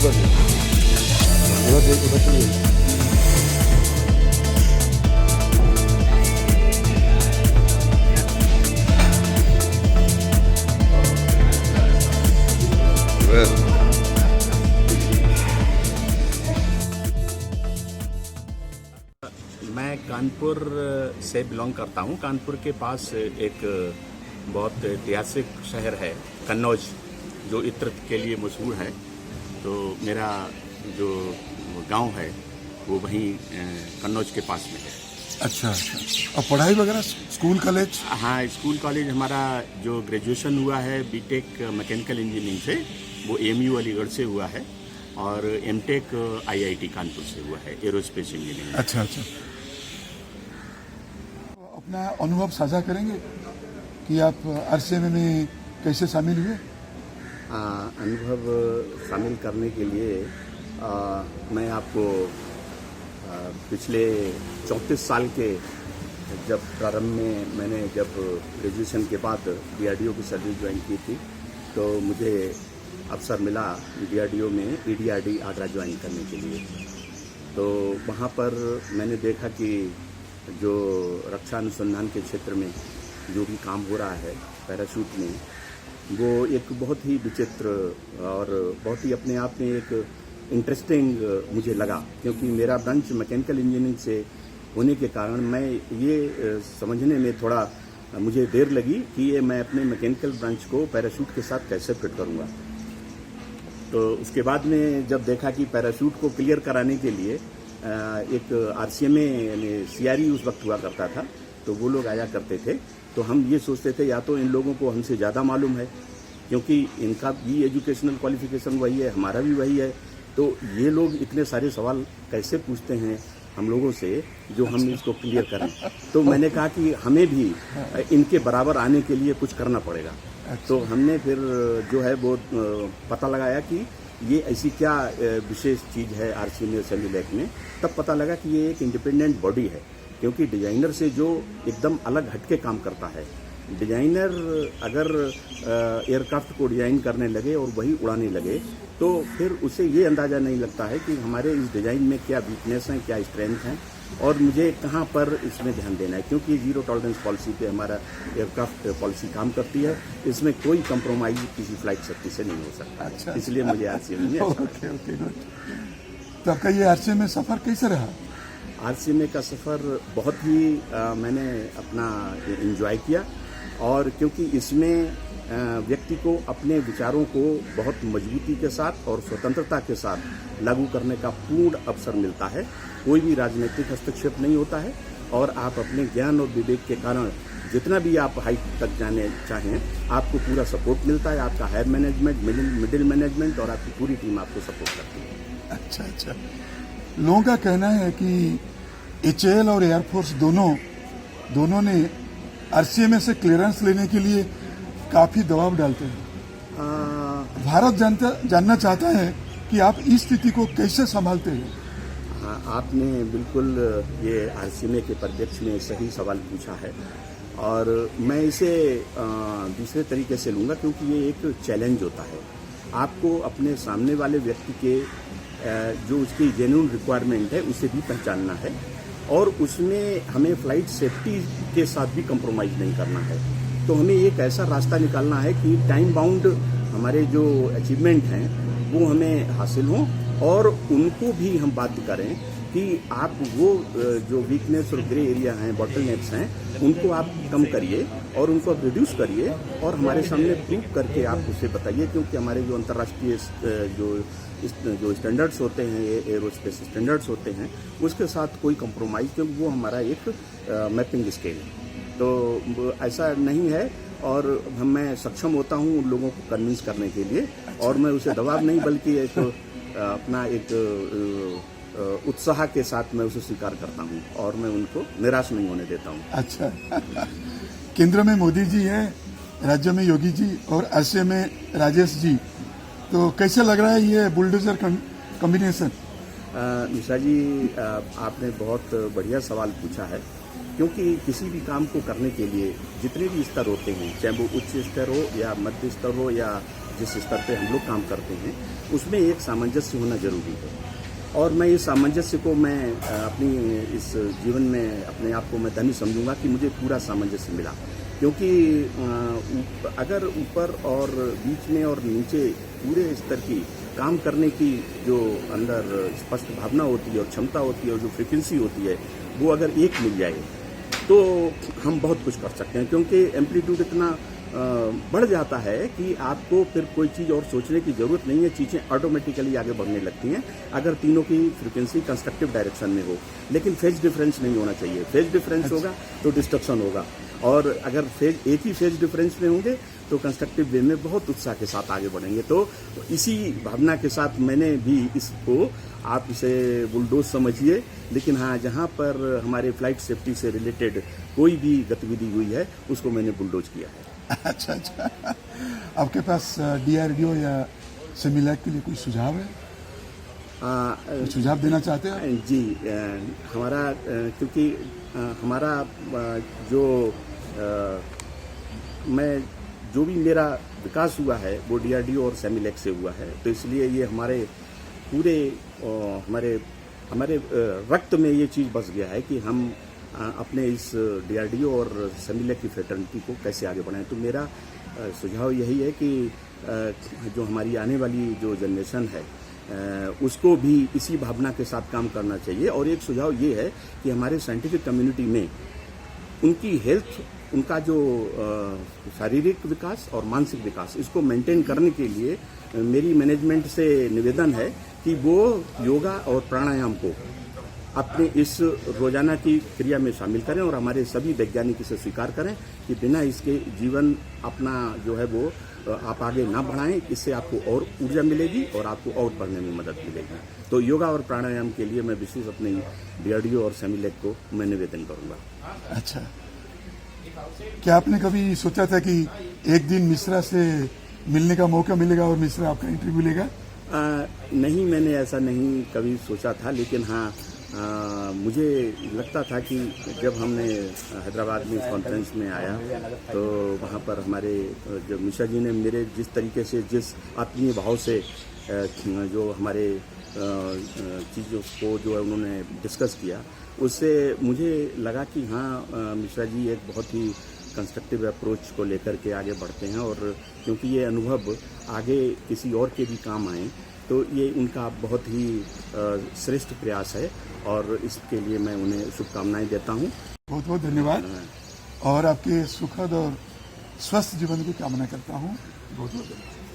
उधर चलिए। मैं कानपुर से बिलोंग करता हूँ। कानपुर के पास एक बहुत ऐतिहासिक शहर है कन्नौज, जो इत्र के लिए मशहूर है। तो मेरा जो गांव है वो वहीं कन्नौज के पास में है। अच्छा अच्छा। और पढ़ाई वगैरह स्कूल कॉलेज? हाँ, स्कूल कॉलेज हमारा जो ग्रेजुएशन हुआ है बीटेक मैकेनिकल इंजीनियरिंग से, वो एमयू अलीगढ़ से हुआ है, और एमटेक आईआईटी कानपुर से हुआ है, एरोस्पेस इंजीनियरिंग। अच्छा अच्छा। अपना अनुभव साझा करेंगे कि आप आरसीएम में कैसे शामिल हुए? अनुभव शामिल करने के लिए मैं आपको पिछले 34 साल के जब प्रारंभ में मैंने जब ग्रेजुएशन के बाद डीआरडीओ की सर्विस ज्वाइन की थी, तो मुझे अवसर मिला डीआरडीओ में ईडीआरडी आगरा ज्वाइन करने के लिए। तो वहाँ पर मैंने देखा कि जो रक्षा अनुसंधान के क्षेत्र में जो भी काम हो रहा है पैराशूट में, वो एक बहुत ही विचित्र और बहुत ही अपने आप में एक इंटरेस्टिंग मुझे लगा, क्योंकि मेरा ब्रांच मैकेनिकल इंजीनियरिंग से होने के कारण मैं ये समझने में थोड़ा मुझे देर लगी कि ये मैं अपने मैकेनिकल ब्रांच को पैराशूट के साथ कैसे फिट करूँगा। तो उसके बाद में जब देखा कि पैराशूट को क्लियर कराने के लिए एक आरसीएमए यानी सीआरई उस वक्त हुआ करता था, तो वो लोग आया करते थे। तो हम ये सोचते थे या तो इन लोगों को हमसे ज़्यादा मालूम है, क्योंकि इनका भी एजुकेशनल क्वालिफिकेशन वही है, हमारा भी वही है, तो ये लोग इतने सारे सवाल कैसे पूछते हैं हम लोगों से जो हम इसको क्लियर करें। तो मैंने कहा कि हमें भी इनके बराबर आने के लिए कुछ करना पड़ेगा। तो हमने फिर जो है वो पता लगाया कि ये ऐसी क्या विशेष चीज़ है आरसीएमए असेंबली लैब में। तब पता लगा कि ये एक इंडिपेंडेंट बॉडी है, क्योंकि डिजाइनर से जो एकदम अलग हटके काम करता है। डिजाइनर अगर एयरक्राफ्ट को डिजाइन करने लगे और वही उड़ाने लगे, तो फिर उसे ये अंदाज़ा नहीं लगता है कि हमारे इस डिज़ाइन में क्या वीकनेस हैं, क्या स्ट्रेंथ हैं, और मुझे कहाँ पर इसमें ध्यान देना है। क्योंकि जीरो टॉलरेंस पॉलिसी पे हमारा एयरक्राफ्ट पॉलिसी काम करती है, इसमें कोई कंप्रोमाइज किसी फ्लाइट सेफ्टी से नहीं हो सकता। अच्छा, इसलिए मुझे आरसीएमए में ओके ओके गुड। तो आपका ये आरसीएम में सफ़र कैसे रहा? आरसीएमए का सफ़र बहुत ही मैंने अपना एंजॉय किया, और क्योंकि इसमें व्यक्ति को अपने विचारों को बहुत मजबूती के साथ और स्वतंत्रता के साथ लागू करने का पूर्ण अवसर मिलता है। कोई भी राजनीतिक हस्तक्षेप नहीं होता है, और आप अपने ज्ञान और विवेक के कारण जितना भी आप हाइट तक जाने चाहें, आपको पूरा सपोर्ट मिलता है। आपका हायर मैनेजमेंट, मिडिल मैनेजमेंट और आपकी पूरी टीम आपको सपोर्ट करती है। अच्छा अच्छा। लोगों का कहना है कि एचएएल और एयरफोर्स दोनों ने आरसीएमए से क्लियरेंस लेने के लिए काफ़ी दबाव डालते हैं। भारत जानना चाहता है कि आप इस स्थिति को कैसे संभालते हैं? हाँ, आपने बिल्कुल ये आरसीएमए के परिप्रेक्ष्य में सही सवाल पूछा है, और मैं इसे दूसरे तरीके से लूँगा, क्योंकि ये एक चैलेंज होता है। आपको अपने सामने वाले व्यक्ति के जो उसकी जेन्युइन रिक्वायरमेंट है उसे भी पहचानना है, और उसमें हमें फ्लाइट सेफ्टी के साथ भी कंप्रोमाइज़ नहीं करना है। तो हमें एक ऐसा रास्ता निकालना है कि टाइम बाउंड हमारे जो अचीवमेंट हैं वो हमें हासिल हों, और उनको भी हम बाध्य करें कि आप वो जो वीकनेस और ग्रे एरिया हैं, बॉटलनेक्स हैं, उनको आप कम करिए और उनको आप रिड्यूस करिए, और हमारे सामने प्रूव करके आप उसे बताइए। क्योंकि हमारे जो अंतर्राष्ट्रीय जो स्टैंडर्ड्स होते हैं, एरोस्पेस स्टैंडर्ड्स होते हैं, उसके साथ कोई कंप्रोमाइज़, क्योंकि वो हमारा एक मैपिंग स्केल है। तो ऐसा नहीं है, और मैं सक्षम होता हूँ उन लोगों को कन्विंस करने के लिए, और मैं उसे दबाव नहीं बल्कि एक अपना एक उत्साह के साथ मैं उसे स्वीकार करता हूँ, और मैं उनको निराश नहीं होने देता हूँ। अच्छा। केंद्र में मोदी जी हैं, राज्य में योगी जी, और आरसीएम में राजेश जी। तो कैसे लग रहा है ये बुलडोजर कॉम्बिनेशन? मिश्रा जी, आपने बहुत बढ़िया सवाल पूछा है, क्योंकि किसी भी काम को करने के लिए जितने भी स्तर होते हैं, चाहे वो उच्च स्तर हो या मध्य स्तर हो या जिस स्तर पे हम लोग काम करते हैं, उसमें एक सामंजस्य होना जरूरी है। और मैं इस सामंजस्य को मैं अपनी इस जीवन में अपने आप को मैं धन्य समझूंगा कि मुझे पूरा सामंजस्य मिला, क्योंकि अगर ऊपर और बीच में और नीचे पूरे स्तर की काम करने की जो अंदर स्पष्ट भावना होती है और क्षमता होती है और जो फ्रिक्वेंसी होती है, वो अगर एक मिल जाए तो हम बहुत कुछ कर सकते हैं, क्योंकि एम्पलीट्यूड इतना बढ़ जाता है कि आपको फिर कोई चीज़ और सोचने की जरूरत नहीं है, चीज़ें ऑटोमेटिकली आगे बढ़ने लगती हैं अगर तीनों की फ्रिक्वेंसी कंस्ट्रक्टिव डायरेक्शन में हो। लेकिन फेज डिफरेंस नहीं होना चाहिए। फेज डिफरेंस होगा तो डिस्ट्रक्शन होगा, और अगर फेज एक ही फेज डिफरेंस में होंगे तो कंस्ट्रक्टिव वे में बहुत उत्साह के साथ आगे बढ़ेंगे। तो इसी भावना के साथ मैंने भी इसको, आप इसे बुलडोज समझिए, लेकिन हाँ, जहाँ पर हमारे फ्लाइट सेफ्टी से रिलेटेड कोई भी गतिविधि हुई है उसको मैंने बुलडोज किया है। अच्छा अच्छा, आपके पास DRDO या सेमिलैक के लिए कोई सुझाव है? कोई सुझाव देना चाहते हैं? जी, हमारा क्योंकि हमारा जो मैं जो भी मेरा विकास हुआ है वो DRDO और सेमिलैक से हुआ है, तो इसलिए ये हमारे पूरे हमारे रक्त में ये चीज़ बस गया है कि हम अपने इस DRDO और सेमिलैक की फ्रेटर्निटी को कैसे आगे बढ़ाएं। तो मेरा सुझाव यही है कि जो हमारी आने वाली जो जनरेशन है उसको भी इसी भावना के साथ काम करना चाहिए। और एक सुझाव ये है कि हमारे साइंटिफिक कम्युनिटी में उनकी हेल्थ, उनका जो शारीरिक विकास और मानसिक विकास, इसको मेंटेन करने के लिए मेरी मैनेजमेंट से निवेदन है कि वो योगा और प्राणायाम को अपने इस रोजाना की क्रिया में शामिल करें, और हमारे सभी वैज्ञानिक इसे स्वीकार करें कि बिना इसके जीवन अपना जो है वो आप आगे ना बढ़ाएं। इससे आपको और ऊर्जा मिलेगी और आपको और बढ़ने में मदद मिलेगी। तो योगा और प्राणायाम के लिए मैं विशेष अपने DRDO और सेमिलैक को मैं निवेदन करूंगा। अच्छा, क्या आपने कभी सोचा था कि एक दिन मिश्रा से मिलने का मौका मिलेगा और मिश्रा आपका इंटरव्यू लेगा? नहीं, मैंने ऐसा नहीं कभी सोचा था, लेकिन हाँ, मुझे लगता था कि जब हमने हैदराबाद में इस कॉन्फ्रेंस में आया तो वहाँ पर हमारे जब मिश्रा जी ने मेरे जिस तरीके से, जिस आत्मीय भाव से जो हमारे चीज़ों को जो है उन्होंने डिस्कस किया, उससे मुझे लगा कि हाँ, मिश्रा जी एक बहुत ही कंस्ट्रक्टिव अप्रोच को लेकर के आगे बढ़ते हैं, और क्योंकि ये अनुभव आगे किसी और के भी काम आए तो ये उनका बहुत ही श्रेष्ठ प्रयास है, और इसके लिए मैं उन्हें शुभकामनाएं देता हूं। बहुत बहुत धन्यवाद, और आपके सुखद और स्वस्थ जीवन की कामना करता हूं। बहुत बहुत धन्यवाद।